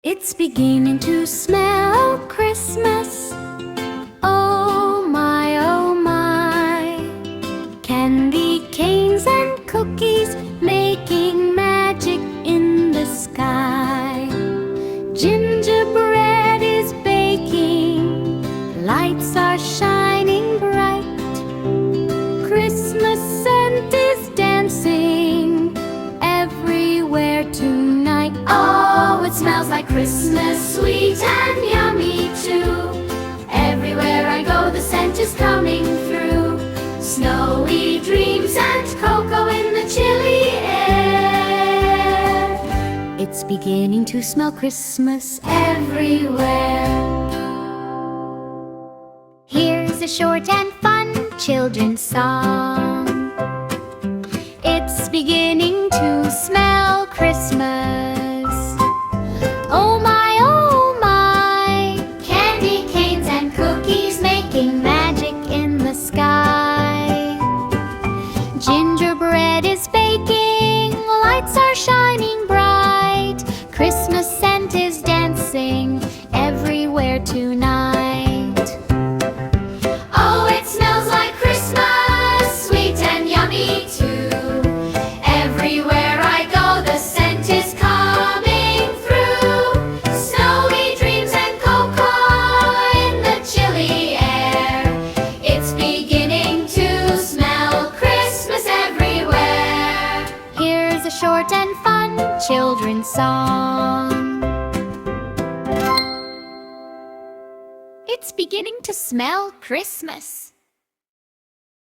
It's beginning to smell Christmas. Oh my, oh my. Candy canes and cookies making magic in the sky. Gingerbread is baking, lights are shining bright. Christmas scent is dancing everywhere tonight. Oh, it smells like Christmas, sweet and yummy too. Everywhere I go, the scent is coming through. Snowy dreams and cocoa in the chilly air. It's beginning to smell Christmas everywhere. Here's a short and fun children's song. It's beginning to smell Christmas. Oh my, candy canes and cookies making magic in the sky. Gingerbread is baking, lights are shining bright. Christmas scent is dancing everywhere tonight. Oh, it smells like Christmas, sweet and yummy too. Everywhere I go, the scent is coming through. Snowy dreams and cocoa in the chilly air. It's beginning to smell Christmas everywhere. Here's a short and fun children's song. It's beginning to smell Christmas.